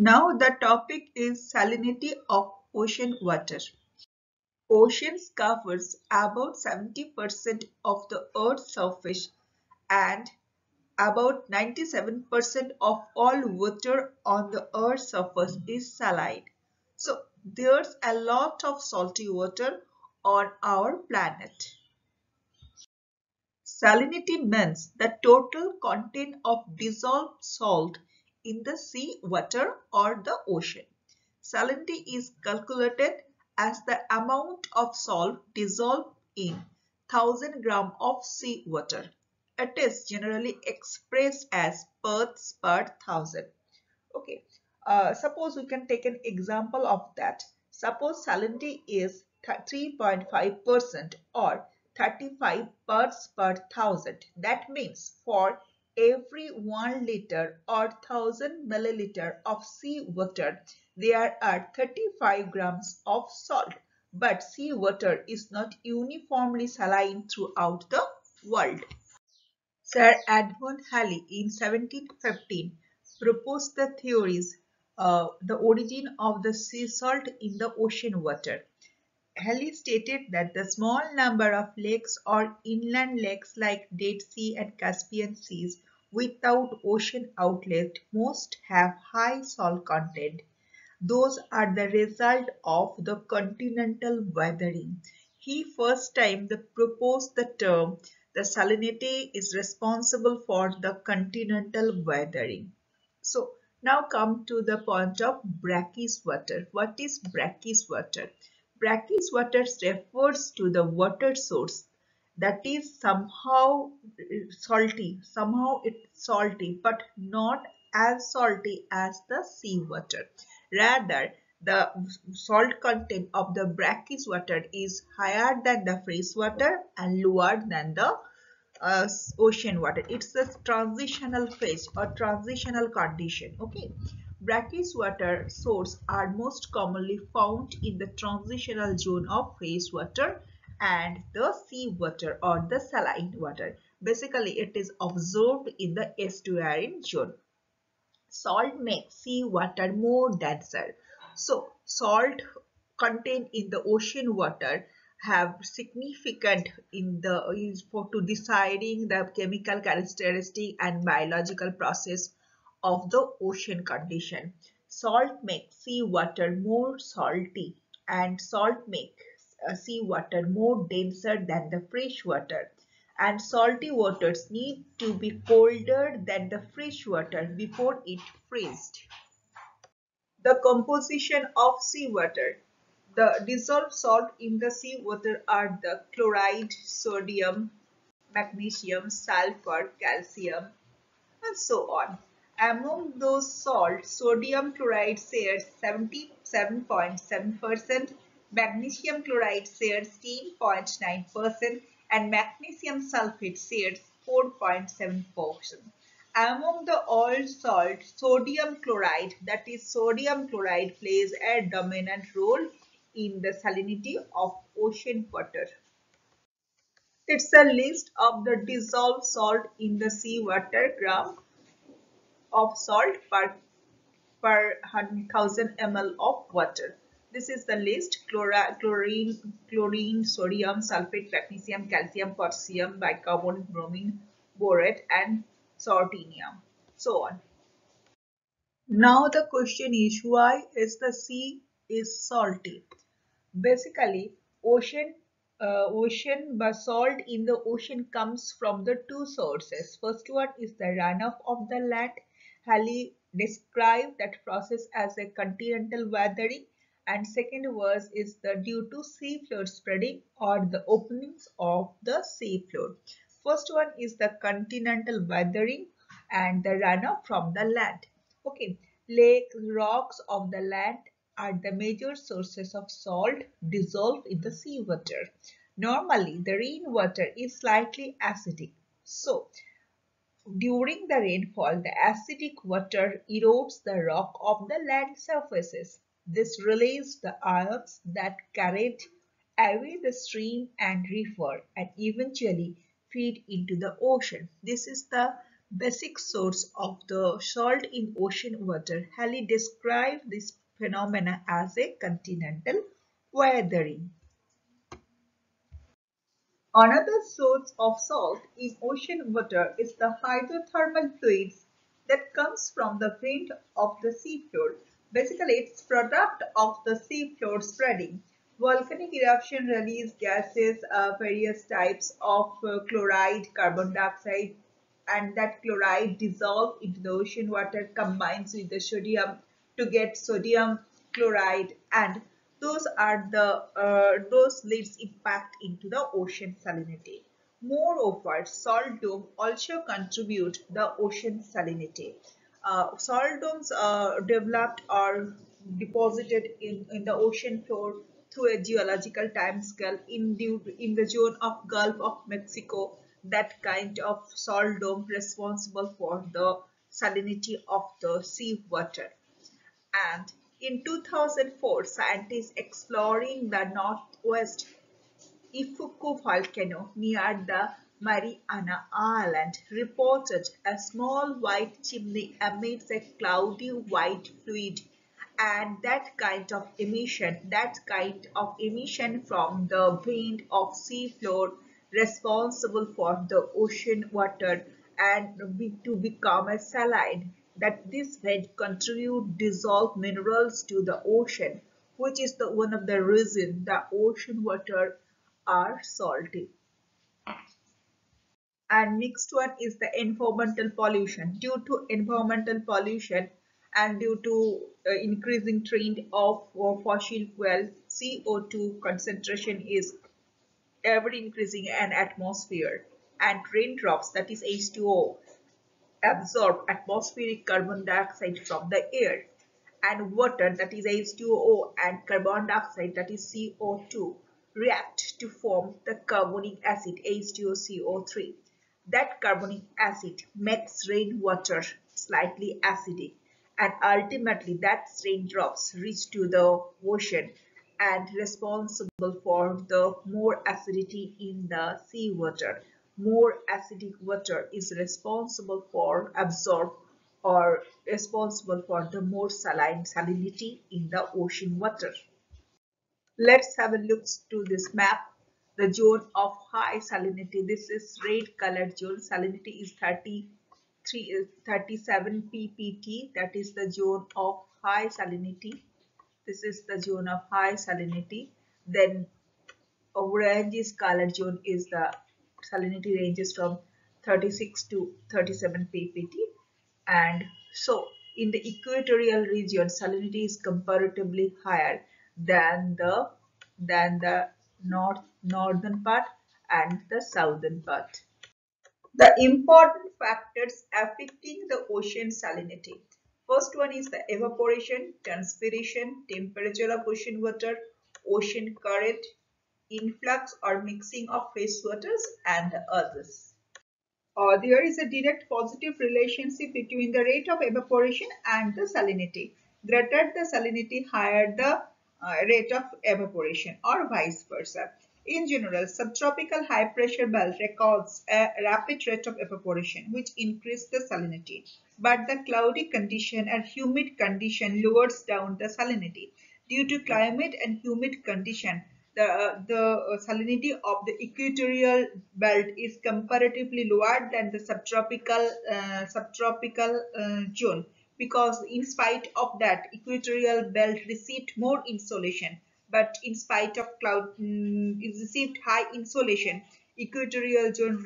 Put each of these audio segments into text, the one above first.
Now the topic is salinity of ocean water. Oceans covers about 70% of the Earth's surface and about 97% of all water on the Earth's surface is saline. So there's a lot of salty water on our planet. Salinity means the total content of dissolved salt in the sea water or the ocean. Salinity is calculated as the amount of salt dissolved in 1000 gram of sea water. It is generally expressed as parts per thousand. Okay. Suppose we can take an example of that. Suppose salinity is 3.5% or 35 parts per thousand. That means for every 1 liter or 1000 milliliter of sea water, there are 35 grams of salt. But sea water is not uniformly saline throughout the world. Sir Edmund Halley in 1715 proposed the theories, the origin of the sea salt in the ocean water. Halley stated that the small number of lakes or inland lakes like Dead Sea and Caspian Seas without ocean outlet most have high salt content. Those are the result of the continental weathering. He first time proposed the term the salinity is responsible for the continental weathering. So now come to the point of brackish water. What is brackish water? Brackish water refers to the water source that is somehow it's salty but not as salty as the seawater. Rather, the salt content of the brackish water is higher than the fresh water and lower than the ocean water. It's a transitional phase or transitional condition. Okay. Brackish water sources are most commonly found in the transitional zone of fresh water and the sea water or the saline water. Basically, it is absorbed in the estuarine zone. Salt makes sea water more denser. So, salt content in the ocean water have significant in the is for to deciding the chemical characteristic and biological process of the ocean condition. Salt makes sea water more salty and salt makes sea water more denser than the fresh water, and salty waters need to be colder than the fresh water before it freezes. The composition of seawater. The dissolved salt in the seawater are the chloride, sodium, magnesium, sulfur, calcium, and so on. Among those salts, sodium chloride shares 77.7%, magnesium chloride shares 10.9%, and magnesium sulfate shares 4.7%. Among the all salts, sodium chloride, that is sodium chloride, plays a dominant role in the salinity of ocean water. It's a list of the dissolved salt in the seawater gram of salt per 1,000 ml of water. This is the list: chlorine, sodium, sulfate, magnesium, calcium, potassium, bicarbonate, bromine, borate, and sortinium. So on. Now the question is, why is the sea is salty? Basically, ocean basalt in the ocean comes from the two sources. First one is the runoff of the land. Halley described that process as a continental weathering, and second was is the due to sea floor spreading or the openings of the sea floor. First one is the continental weathering and the runoff from the land. Okay, lakes, rocks of the land are the major sources of salt dissolved in the seawater. Normally, the rainwater is slightly acidic. So, during the rainfall, the acidic water erodes the rock of the land surfaces. This releases the ions that carried away the stream and river and eventually feed into the ocean. This is the Basic source of the salt in ocean water. Halley described this phenomena as a continental weathering. Another source of salt in ocean water is the hydrothermal fluids that comes from the vent of the seafloor. Basically, it's product of the seafloor spreading. Volcanic eruption release gases, various types of chloride, carbon dioxide, and that chloride dissolved into the ocean water combines with the sodium to get sodium chloride, and those leads impact into the ocean salinity. Moreover, salt dome also contribute the ocean salinity. Salt domes developed or deposited in the ocean floor through a geological timescale in the zone of Gulf of Mexico. That kind of salt dome responsible for the salinity of the sea water. And in 2004, scientists exploring the northwest Ifuku volcano near the Mariana Island reported a small white chimney emits a cloudy white fluid, and that kind of emission from the vent of seafloor responsible for the ocean water to become a saline, that this vent contribute dissolved minerals to the ocean, which is the one of the reason the ocean water are salty. And next one is the environmental pollution. Due to environmental pollution and due to increasing trend of fossil fuel, CO2 concentration is ever increasing in atmosphere, and raindrops, that is H2O, absorb atmospheric carbon dioxide from the air, and water, that is H2O, and carbon dioxide, that is CO2, react to form the carbonic acid H2CO3. That carbonic acid makes rainwater slightly acidic, and ultimately that raindrops reach to the ocean and responsible for the more acidity in the seawater. More acidic water is responsible for absorb or responsible for the more salinity in the ocean water. Let's have a look to this map. The zone of high salinity. This is red colored zone. Salinity is 37 ppt. That is the zone of high salinity. This is the zone of high salinity. Then orange is colored zone is the salinity ranges from 36 to 37 ppt. And so in the equatorial region, salinity is comparatively higher than the northern part and the southern part. The important factors affecting the ocean salinity. First one is the evaporation, transpiration, temperature of ocean water, ocean current, influx or mixing of fresh waters, and others. There is a direct positive relationship between the rate of evaporation and the salinity. Greater the salinity, higher the rate of evaporation, or vice versa. In general, subtropical high pressure belt records a rapid rate of evaporation, which increases the salinity. But the cloudy condition and humid condition lowers down the salinity. Due to climate and humid condition, the salinity of the equatorial belt is comparatively lower than the subtropical zone, because in spite of that equatorial belt received more insolation, but in spite of it received high insolation. Equatorial zone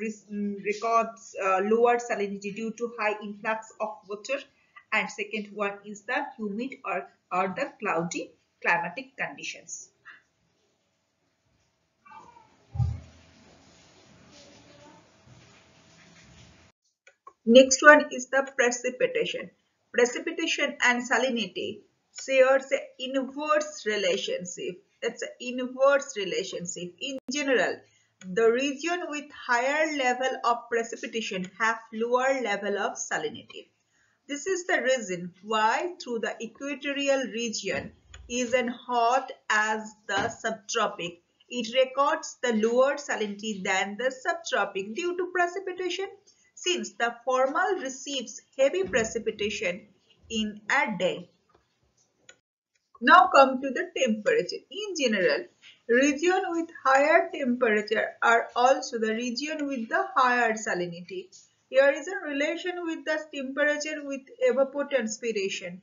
records lower salinity due to high influx of water, and second one is the humid or the cloudy climatic conditions. Next one is the precipitation. Precipitation and salinity shares an inverse relationship. It's an inverse relationship. In general, the region with higher level of precipitation have lower level of salinity. This is the reason why through the equatorial region is as hot as the subtropic. It records the lower salinity than the subtropic due to precipitation. since the former receives heavy precipitation in a day. Now come to the temperature. In general, region with higher temperature are also the region with the higher salinity. Here is a relation with the temperature with evapotranspiration.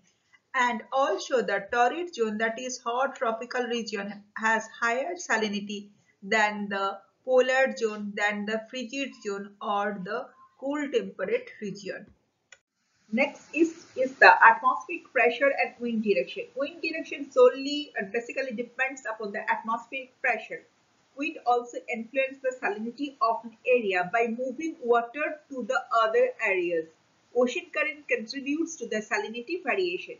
And also the torrid zone, that is hot tropical region, has higher salinity than the polar zone, than the frigid zone or the cool temperate region. Next is the atmospheric pressure and wind direction. Wind direction solely and basically depends upon the atmospheric pressure. Wind also influences the salinity of an area by moving water to the other areas. Ocean current contributes to the salinity variation.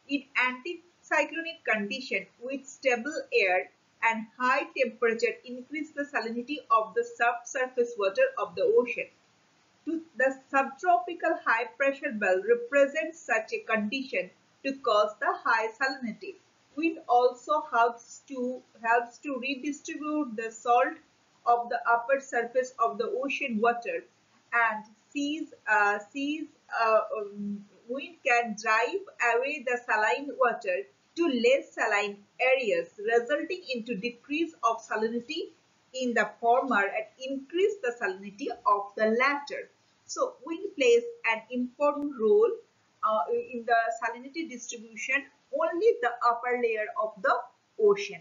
In anticyclonic condition with stable air and high temperature increase the salinity of the subsurface water of the ocean. The subtropical high pressure belt represents such a condition to cause the high salinity. Wind also helps to redistribute the salt of the upper surface of the ocean water, and wind can drive away the saline water to less saline areas, resulting into decrease of salinity in the former and increase the salinity of the latter. So wind plays an important role in the salinity distribution only the upper layer of the ocean.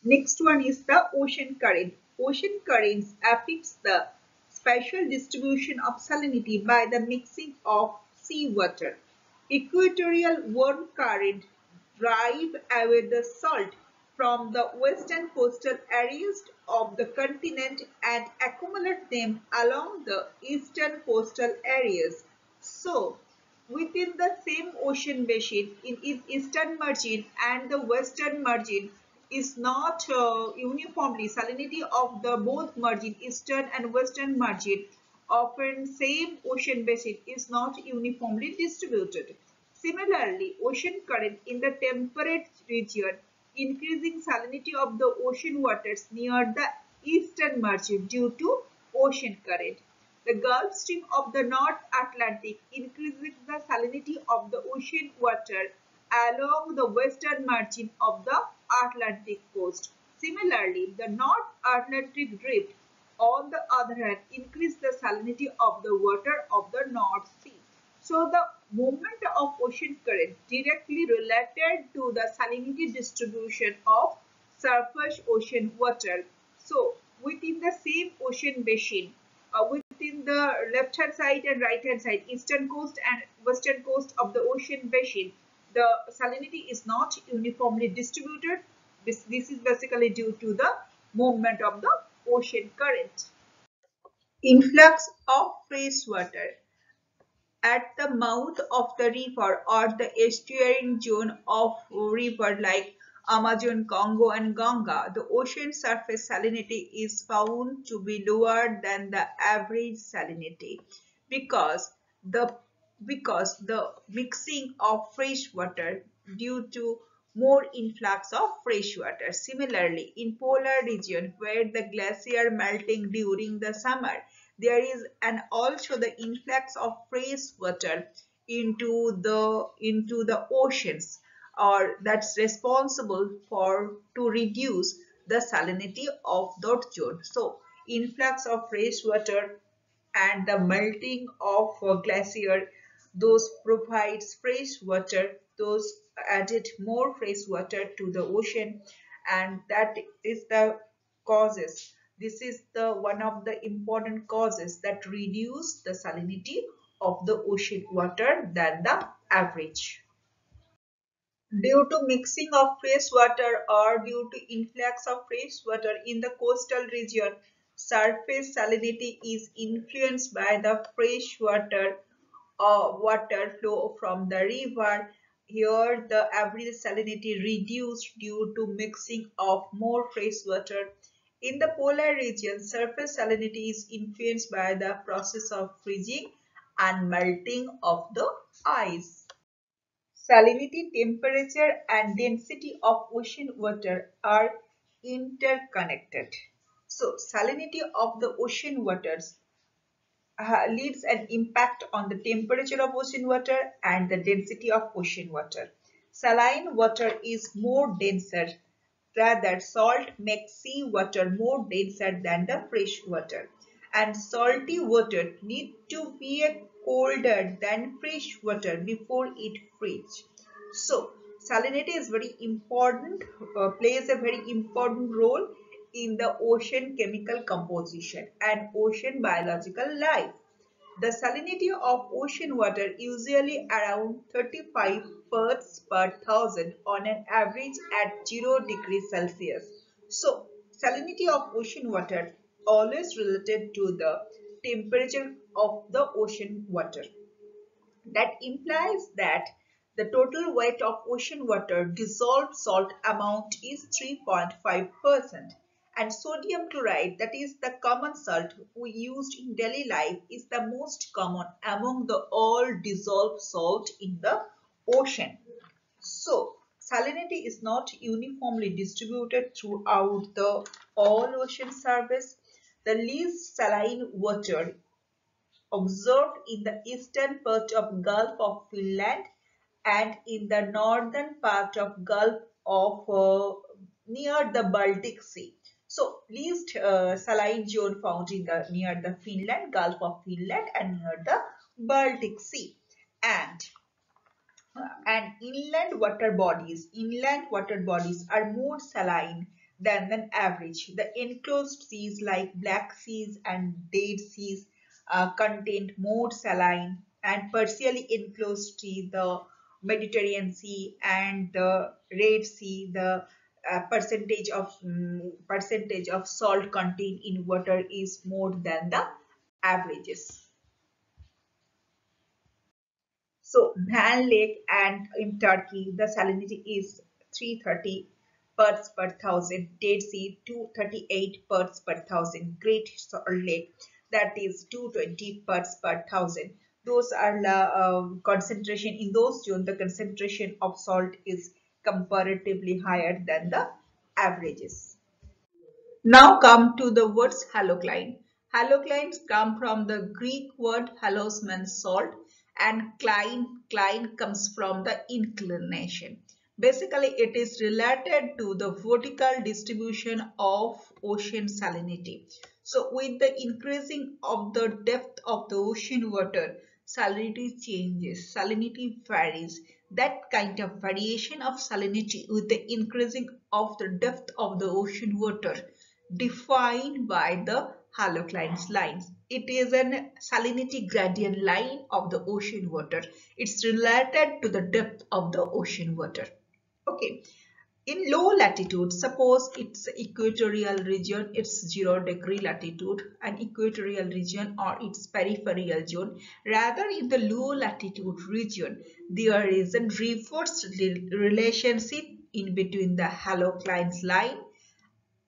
Next one is the ocean current. Ocean currents affects the spatial distribution of salinity by the mixing of seawater. Equatorial warm current drive away the salt from the western coastal areas of the continent and accumulate them along the eastern coastal areas. So, within the same ocean basin, in its eastern margin and the western margin is not uniformly salinity of the both margin, eastern and western margin, often same ocean basin is not uniformly distributed. Similarly, ocean current in the temperate region increasing salinity of the ocean waters near the eastern margin due to ocean current. The Gulf Stream of the North Atlantic increases the salinity of the ocean water along the western margin of the Atlantic coast. Similarly, the North Atlantic Drift, on the other hand, increases the salinity of the water of the North Sea. So the movement of ocean current directly related to the salinity distribution of surface ocean water. So within the same ocean basin, within the left hand side and right hand side, eastern coast and western coast of the ocean basin, the salinity is not uniformly distributed. This is basically due to the movement of the ocean current. Influx of fresh water. At the mouth of the river or the estuarine zone of river like Amazon, Congo and Ganga, the ocean surface salinity is found to be lower than the average salinity because the the mixing of fresh water due to more influx of fresh water. Similarly, in polar region where the glacier melting during the summer, there is an also the influx of fresh water into the oceans, or that's responsible for to reduce the salinity of that zone. So influx of fresh water and the melting of glacier, those provides fresh water, those added more fresh water to the ocean, and that is the causes, this is the one of the important causes that reduce the salinity of the ocean water than the average. Due to mixing of fresh water or due to influx of fresh water in the coastal region, surface salinity is influenced by the fresh water flow from the river. Here, the average salinity reduced due to mixing of more fresh water. In the polar region, surface salinity is influenced by the process of freezing and melting of the ice. Salinity, temperature, and density of ocean water are interconnected. So, salinity of the ocean waters leads an impact on the temperature of ocean water and the density of ocean water. Saline water is more denser. Rather, salt makes sea water more denser than the fresh water. And salty water need to be colder than fresh water before it freezes. So, salinity is very important, plays a very important role in the ocean chemical composition and ocean biological life. The salinity of ocean water usually around 35 parts per thousand on an average at 0 degrees Celsius. So, salinity of ocean water always related to the temperature of the ocean water. That implies that the total weight of ocean water dissolved salt amount is 3.5%, and sodium chloride, that is the common salt we used in daily life, is the most common among the all dissolved salt in the ocean. So, salinity is not uniformly distributed throughout the all ocean surface. The least saline water observed in the eastern part of Gulf of Finland and in the northern part of Gulf of near the Baltic Sea. So least saline zone found in the near the Finland, Gulf of Finland and near the Baltic Sea. And inland water bodies are more saline than an average. The enclosed seas like Black Seas and Dead Seas contain more saline, and partially enclosed sea, the Mediterranean Sea and the Red Sea, the percentage of salt contained in water is more than the averages. So Van Lake and in Turkey, the salinity is 330 parts per thousand. Dead Sea 238 parts per thousand. Great Salt Lake, that is 220 parts per thousand. Those are the concentration in those zones. The concentration of salt is comparatively higher than the averages. Now come to the words halocline. Haloclines come from the Greek word halos means salt, and cline comes from the inclination. Basically, it is related to the vertical distribution of ocean salinity. So with the increasing of the depth of the ocean water, salinity changes, salinity varies. That kind of variation of salinity with the increasing of the depth of the ocean water defined by the halocline lines. It is a salinity gradient line of the ocean water. It's related to the depth of the ocean water. Okay. In low latitude, suppose it's equatorial region, it's 0 degree latitude, and equatorial region or its peripheral zone. Rather, in the low latitude region, there is a reverse relationship in between the halocline line,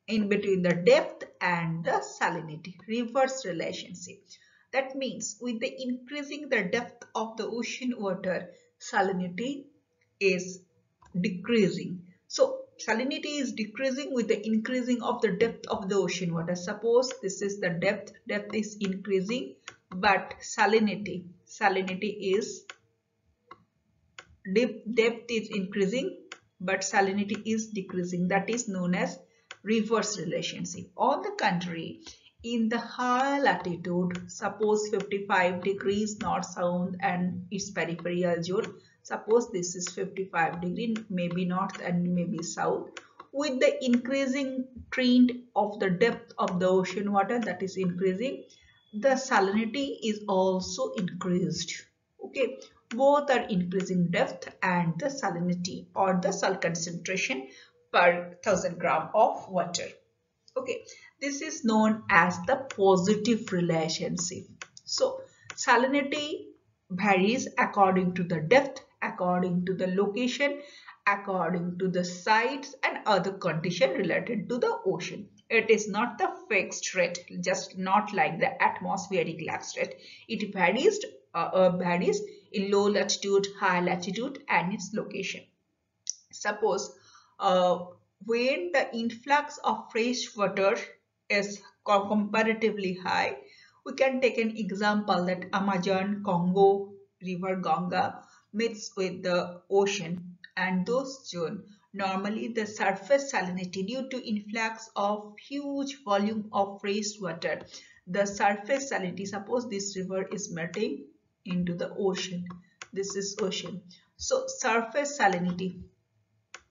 in between the depth and the salinity, reverse relationship. That means with the increasing the depth of the ocean water, salinity is decreasing. So salinity is decreasing with the increasing of the depth of the ocean water. Suppose this is the depth is increasing, but salinity is depth is increasing, but salinity is decreasing. That is known as reverse relationship. On the contrary, in the high latitude, suppose 55 degrees north south and its peripheral zone, suppose this is 55 degree, maybe north and maybe south, with the increasing trend of the depth of the ocean water, that is increasing, the salinity is also increased. Okay, both are increasing depth and the salinity or the salt concentration per 1000 gram of water. Okay, this is known as the positive relationship. So salinity varies according to the depth, according to the location, according to the sites and other condition related to the ocean. It is not the fixed rate, just not like the atmospheric lapse rate. It varies in low latitude, high latitude and its location. Suppose when the influx of fresh water is comparatively high, We can take an example that Amazon, Congo, River Ganga meets with the ocean, and those zones normally the surface salinity due to influx of huge volume of fresh water. The surface salinity, suppose this river is melting into the ocean. This is ocean. So surface salinity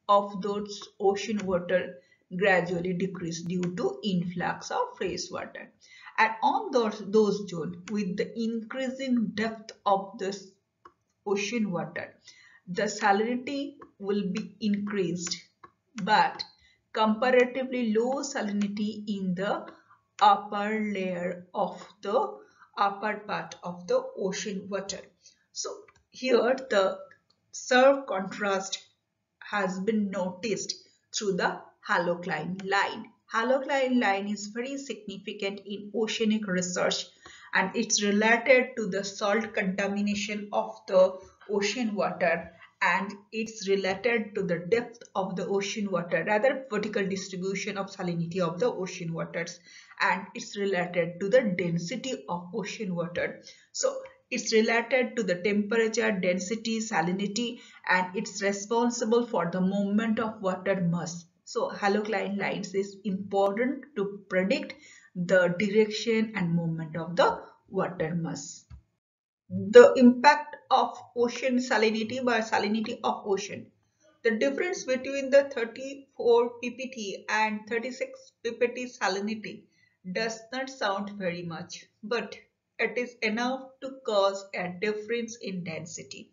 of those ocean water gradually decrease due to influx of fresh water. And on those zones with the increasing depth of this ocean water, the salinity will be increased, but comparatively low salinity in the upper layer of the upper part of the ocean water. So here the sharp contrast has been noticed through the halocline line. Halocline line is very significant in oceanic research, and it's related to the salt contamination of the ocean water, and it's related to the depth of the ocean water, rather vertical distribution of salinity of the ocean waters, and it's related to the density of ocean water. So it's related to the temperature, density, salinity, and it's responsible for the movement of water mass. So halocline lines is important to predict the direction and movement of the water mass. The impact of ocean salinity by salinity of ocean. The difference between the 34 ppt and 36 ppt salinity does not sound very much, but it is enough to cause a difference in density.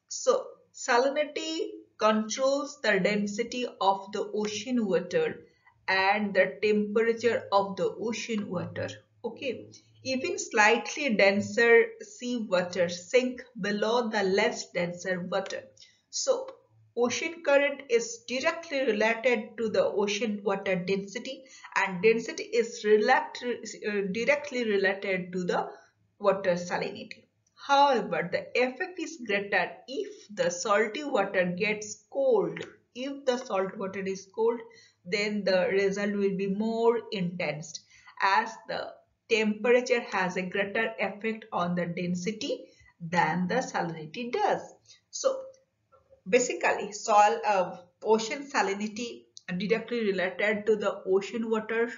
So salinity controls the density of the ocean water and the temperature of the ocean water. Okay, even slightly denser sea water sink below the less denser water. So ocean current is directly related to the ocean water density, and density is directly related to the water salinity. However, the effect is greater if the salty water gets cold. If the salt water is cold, then the result will be more intense, as the temperature has a greater effect on the density than the salinity does. So basically, ocean salinity directly related to the ocean water,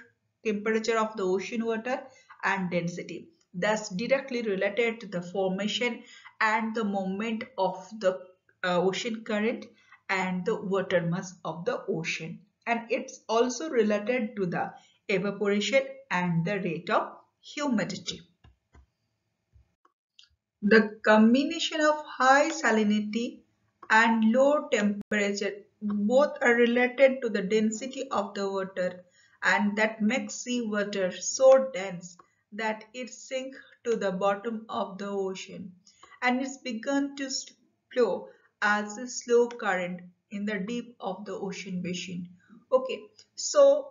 temperature of the ocean water, and density. Thus, directly related to the formation and the movement of the ocean current and the water mass of the ocean. And it's also related to the evaporation and the rate of humidity. The combination of high salinity and low temperature both are related to the density of the water, and that makes sea water so dense that it sinks to the bottom of the ocean, and it's begun to flow as a slow current in the deep of the ocean basin. Okay, so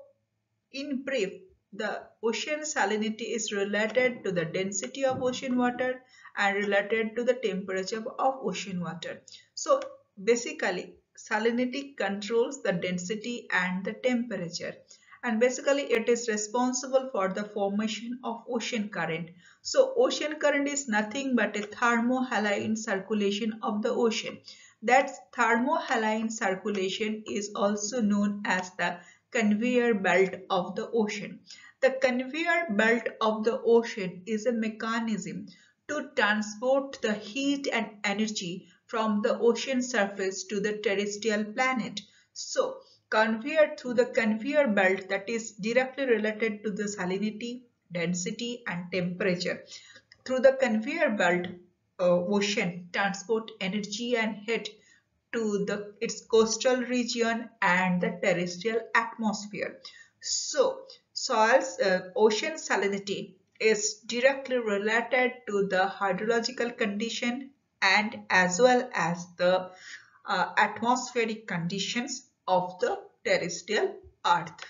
in brief, the ocean salinity is related to the density of ocean water and related to the temperature of ocean water. So basically, salinity controls the density and the temperature, and basically it is responsible for the formation of ocean current. So ocean current is nothing but a thermohaline circulation of the ocean. That thermohaline circulation is also known as the conveyor belt of the ocean. The conveyor belt of the ocean is a mechanism to transport the heat and energy from the ocean surface to the terrestrial planet. So, conveyor through the conveyor belt, that is directly related to the salinity, density, and temperature. Through the conveyor belt, ocean transport energy and heat to its coastal region and the terrestrial atmosphere. So, ocean salinity is directly related to the hydrological condition and as well as the atmospheric conditions of the terrestrial earth.